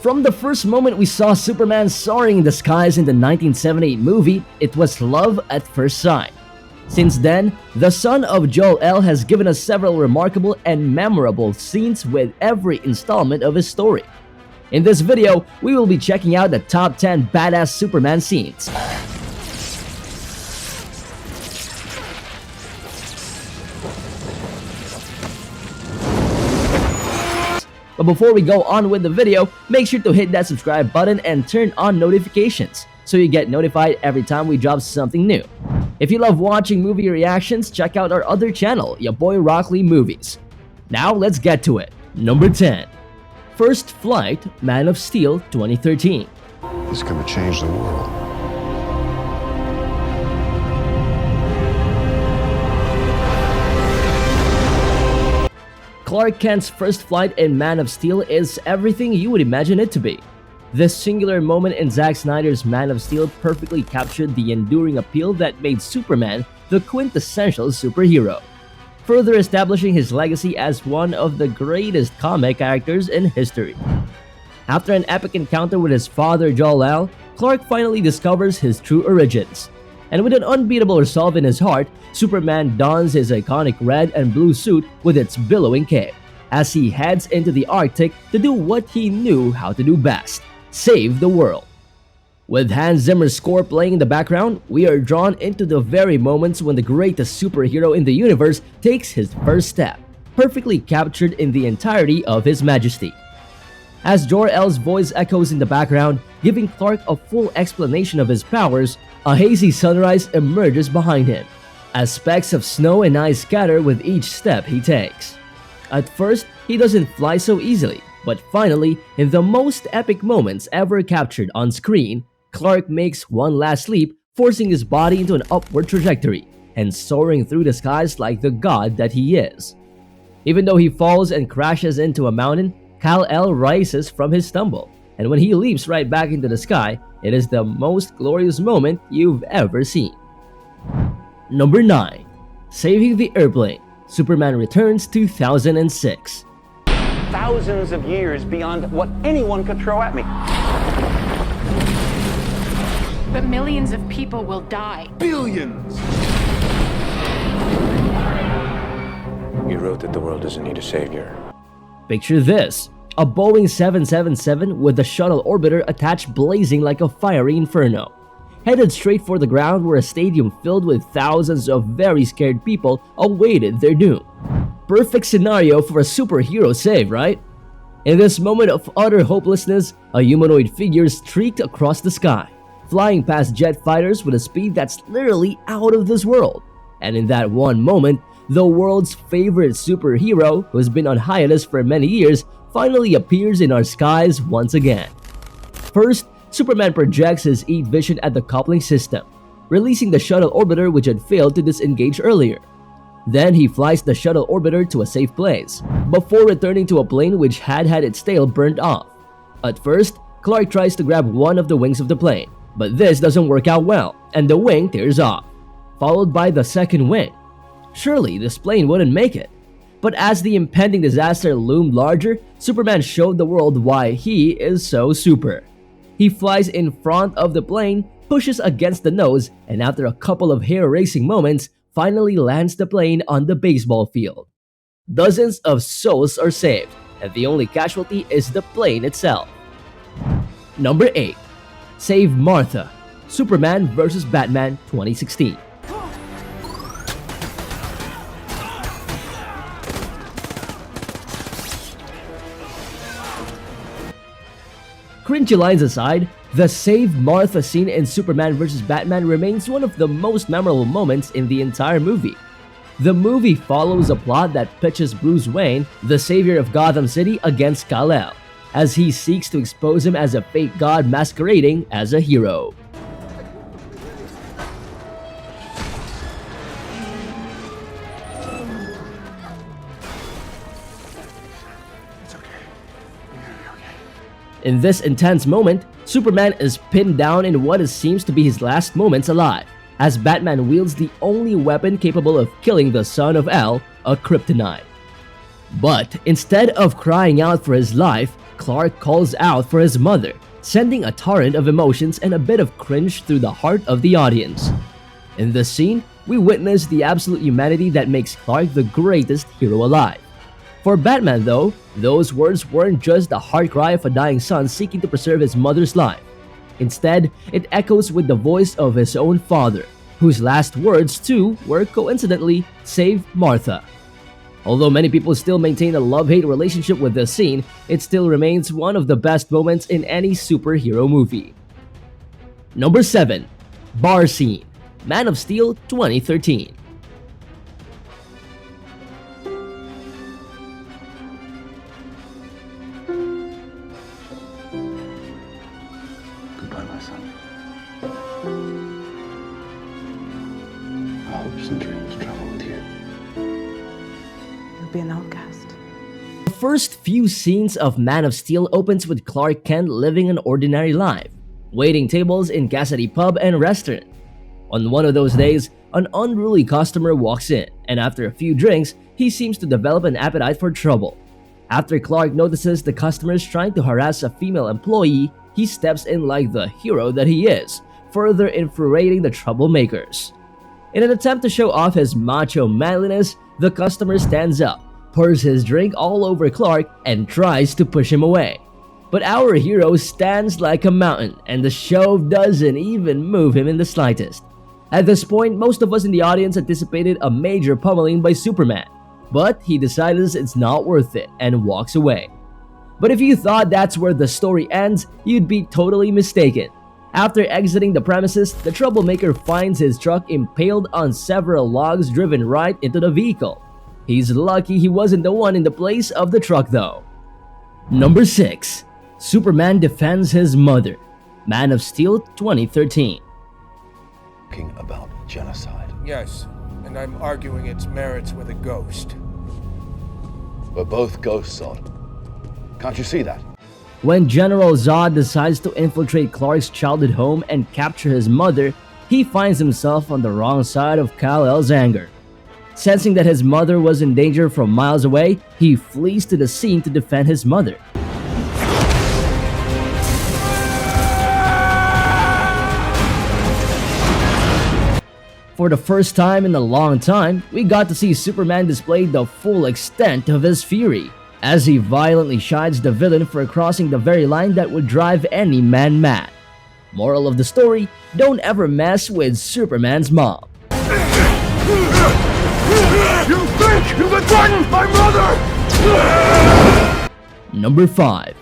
From the first moment we saw Superman soaring in the skies in the 1978 movie, it was love at first sight. Since then, the son of Jor-El has given us several remarkable and memorable scenes with every installment of his story. In this video, we will be checking out the top 10 badass Superman scenes. But before we go on with the video, make sure to hit that subscribe button and turn on notifications so you get notified every time we drop something new. If you love watching movie reactions, check out our other channel, YaboyRocklee Movies. Now let's get to it. Number 10. First Flight, Man of Steel 2013. It's gonna change the world. Clark Kent's first flight in Man of Steel is everything you would imagine it to be. This singular moment in Zack Snyder's Man of Steel perfectly captured the enduring appeal that made Superman the quintessential superhero, further establishing his legacy as one of the greatest comic characters in history. After an epic encounter with his father Jor-El, Clark finally discovers his true origins. And with an unbeatable resolve in his heart, Superman dons his iconic red and blue suit with its billowing cape, as he heads into the Arctic to do what he knew how to do best: save the world. With Hans Zimmer's score playing in the background, we are drawn into the very moments when the greatest superhero in the universe takes his first step, perfectly captured in the entirety of his majesty. As Jor-El's voice echoes in the background, giving Clark a full explanation of his powers, a hazy sunrise emerges behind him, as specks of snow and ice scatter with each step he takes. At first, he doesn't fly so easily, but finally, in the most epic moments ever captured on screen, Clark makes one last leap, forcing his body into an upward trajectory and soaring through the skies like the god that he is. Even though he falls and crashes into a mountain, Kal-El rises from his stumble, and when he leaps right back into the sky, it is the most glorious moment you've ever seen. Number 9. Saving the Airplane, Superman Returns 2006. Thousands of years beyond what anyone could throw at me. But millions of people will die. Billions! You wrote that the world doesn't need a savior. Picture this: a Boeing 777 with the shuttle orbiter attached blazing like a fiery inferno, headed straight for the ground where a stadium filled with thousands of very scared people awaited their doom. Perfect scenario for a superhero save, right? In this moment of utter hopelessness, a humanoid figure streaked across the sky, flying past jet fighters with a speed that's literally out of this world. And in that one moment, the world's favorite superhero, who has been on hiatus for many years, finally appears in our skies once again. First, Superman projects his heat vision at the coupling system, releasing the shuttle orbiter which had failed to disengage earlier. Then he flies the shuttle orbiter to a safe place, before returning to a plane which had its tail burned off. At first, Clark tries to grab one of the wings of the plane, but this doesn't work out well, and the wing tears off, followed by the second wing. Surely this plane wouldn't make it. But as the impending disaster loomed larger, Superman showed the world why he is so super. He flies in front of the plane, pushes against the nose, and after a couple of hair-raising moments, finally lands the plane on the baseball field. Dozens of souls are saved, and the only casualty is the plane itself. Number 8. Save Martha, Superman vs. Batman 2016. Cringy lines aside, the Save Martha scene in Superman vs. Batman remains one of the most memorable moments in the entire movie. The movie follows a plot that pitches Bruce Wayne, the savior of Gotham City, against Kal-El, as he seeks to expose him as a fake god masquerading as a hero. In this intense moment, Superman is pinned down in what seems to be his last moments alive, as Batman wields the only weapon capable of killing the son of El, a kryptonite. But instead of crying out for his life, Clark calls out for his mother, sending a torrent of emotions and a bit of cringe through the heart of the audience. In this scene, we witness the absolute humanity that makes Clark the greatest hero alive. For Batman though, those words weren't just a heart cry of a dying son seeking to preserve his mother's life. Instead, it echoes with the voice of his own father, whose last words too were coincidentally, "Save Martha." Although many people still maintain a love-hate relationship with this scene, it still remains one of the best moments in any superhero movie. Number 7. Bar Scene, Man of Steel 2013. Goodbye, my son. Hopes and dreams travel with you. You'll be an outcast. The first few scenes of Man of Steel opens with Clark Kent living an ordinary life, waiting tables in Cassidy pub and restaurant. On one of those days, an unruly customer walks in, and after a few drinks, he seems to develop an appetite for trouble. After Clark notices the customers trying to harass a female employee, he steps in like the hero that he is, further infuriating the troublemakers. In an attempt to show off his macho manliness, the customer stands up, pours his drink all over Clark, and tries to push him away. But our hero stands like a mountain, and the show doesn't even move him in the slightest. At this point, most of us in the audience anticipated a major pummeling by Superman, but he decides it's not worth it and walks away. But if you thought that's where the story ends, you'd be totally mistaken. After exiting the premises, the troublemaker finds his truck impaled on several logs driven right into the vehicle. He's lucky he wasn't the one in the place of the truck though. Number 6. Superman defends his mother, Man of Steel 2013. Talking about genocide. Yes, and I'm arguing its merits with a ghost. We're both ghosts, Zod. Can't you see that? When General Zod decides to infiltrate Clark's childhood home and capture his mother, he finds himself on the wrong side of Kal-El's anger. Sensing that his mother was in danger from miles away, he flees to the scene to defend his mother. For the first time in a long time, we got to see Superman display the full extent of his fury, as he violently chides the villain for crossing the very line that would drive any man mad. Moral of the story, don't ever mess with Superman's mom. You think you can threaten my mother? Number 5.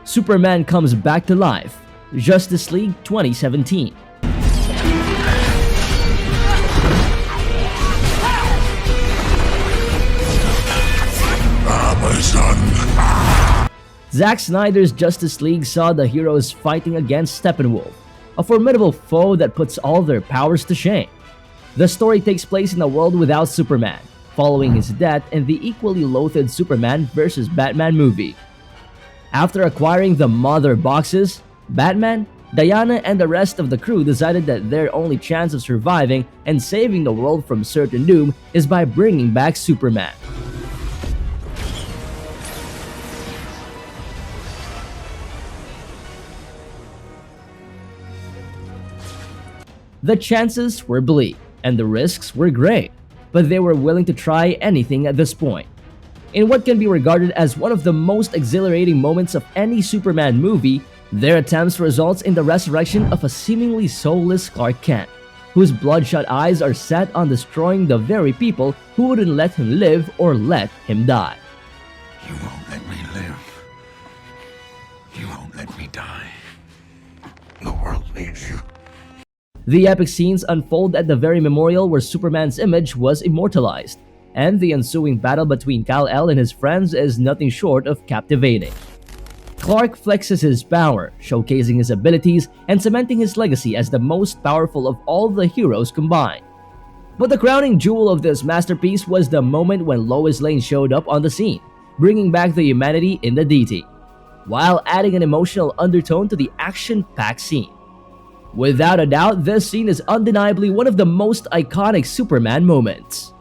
Superman comes back to life, Justice League 2017. Zack Snyder's Justice League saw the heroes fighting against Steppenwolf, a formidable foe that puts all their powers to shame. The story takes place in a world without Superman, following his death in the equally loathed Superman vs. Batman movie. After acquiring the Mother boxes, Batman, Diana, and the rest of the crew decided that their only chance of surviving and saving the world from certain doom is by bringing back Superman. The chances were bleak, and the risks were great, but they were willing to try anything at this point. In what can be regarded as one of the most exhilarating moments of any Superman movie, their attempts results in the resurrection of a seemingly soulless Clark Kent, whose bloodshot eyes are set on destroying the very people who wouldn't let him live or let him die. You won't let me live. You won't let me die. The world needs you. The epic scenes unfold at the very memorial where Superman's image was immortalized, and the ensuing battle between Kal-El and his friends is nothing short of captivating. Clark flexes his power, showcasing his abilities and cementing his legacy as the most powerful of all the heroes combined. But the crowning jewel of this masterpiece was the moment when Lois Lane showed up on the scene, bringing back the humanity in the DT, while adding an emotional undertone to the action-packed scene. Without a doubt, this scene is undeniably one of the most iconic Superman moments.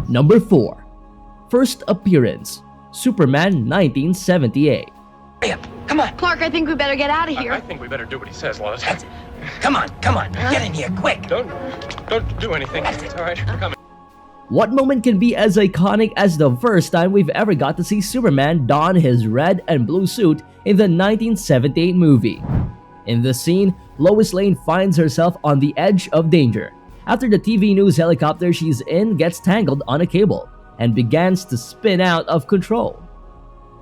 Number 4. First appearance, Superman 1978. Come on. Clark, I think we better get out of here. I think we better do what he says, Lois. Come on. Get in here, quick. Don't do anything. It's all right. We're coming. What moment can be as iconic as the first time we've ever got to see Superman don his red and blue suit in the 1978 movie? In this scene, Lois Lane finds herself on the edge of danger after the TV news helicopter she's in gets tangled on a cable and begins to spin out of control.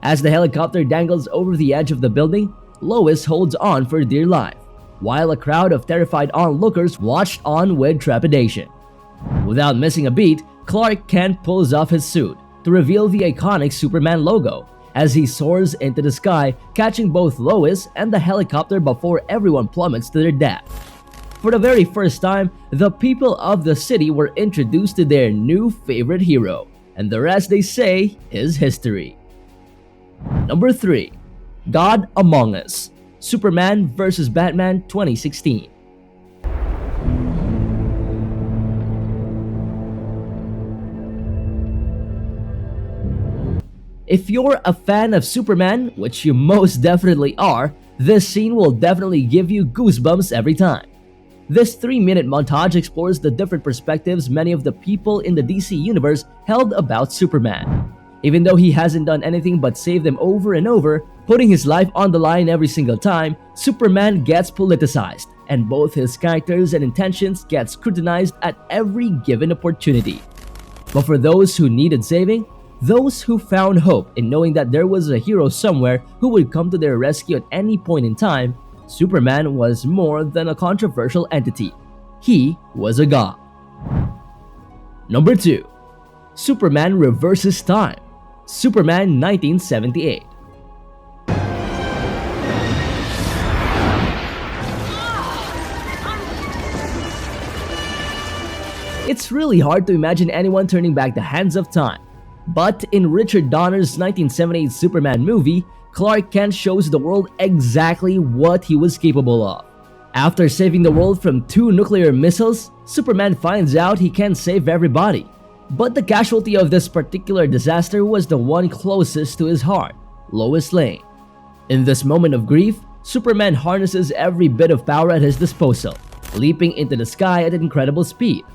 As the helicopter dangles over the edge of the building, Lois holds on for dear life, while a crowd of terrified onlookers watched on with trepidation. Without missing a beat, Clark Kent pulls off his suit to reveal the iconic Superman logo as he soars into the sky, catching both Lois and the helicopter before everyone plummets to their death. For the very first time, the people of the city were introduced to their new favorite hero, and the rest, they say, is history. Number 3. God Among Us, Superman vs. Batman 2016. If you're a fan of Superman, which you most definitely are, this scene will definitely give you goosebumps every time. This 3-minute montage explores the different perspectives many of the people in the DC universe held about Superman. Even though he hasn't done anything but save them over and over, putting his life on the line every single time, Superman gets politicized, and both his characters and intentions get scrutinized at every given opportunity. But for those who needed saving, those who found hope in knowing that there was a hero somewhere who would come to their rescue at any point in time, Superman was more than a controversial entity. He was a god. Number 2. Superman Reverses Time, Superman 1978. It's really hard to imagine anyone turning back the hands of time. But in Richard Donner's 1978 Superman movie, Clark Kent shows the world exactly what he was capable of. After saving the world from 2 nuclear missiles, Superman finds out he can't save everybody. But the casualty of this particular disaster was the one closest to his heart, Lois Lane. In this moment of grief, Superman harnesses every bit of power at his disposal, leaping into the sky at incredible speed.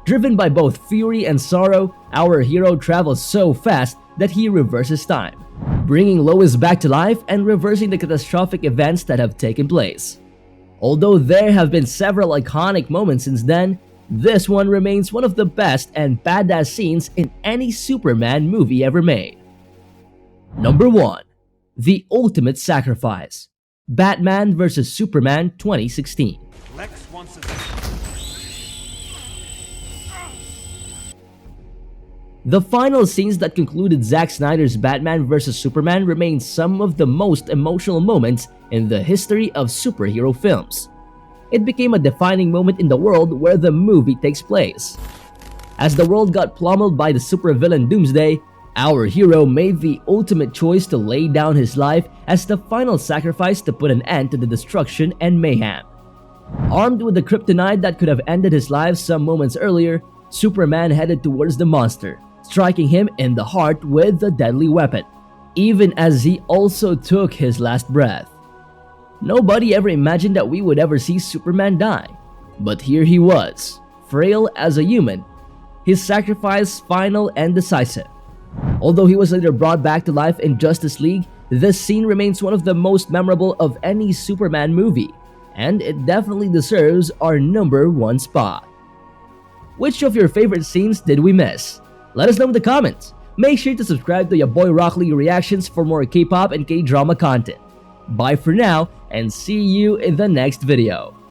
Driven by both fury and sorrow, our hero travels so fast that he reverses time, bringing Lois back to life and reversing the catastrophic events that have taken place. Although there have been several iconic moments since then, this one remains one of the best and badass scenes in any Superman movie ever made. Number 1. The Ultimate Sacrifice, Batman vs. Superman 2016. Lex wants us. The final scenes that concluded Zack Snyder's Batman vs. Superman remain some of the most emotional moments in the history of superhero films. It became a defining moment in the world where the movie takes place. As the world got pummeled by the supervillain Doomsday, our hero made the ultimate choice to lay down his life as the final sacrifice to put an end to the destruction and mayhem. Armed with the kryptonite that could have ended his life some moments earlier, Superman headed towards the monster, striking him in the heart with the deadly weapon, even as he also took his last breath. Nobody ever imagined that we would ever see Superman die, but here he was, frail as a human, his sacrifice final and decisive. Although he was later brought back to life in Justice League, this scene remains one of the most memorable of any Superman movie, and it definitely deserves our number 1 spot. Which of your favorite scenes did we miss? Let us know in the comments. Make sure to subscribe to YaboyRocklee reactions for more K-pop and K-drama content. Bye for now, and see you in the next video.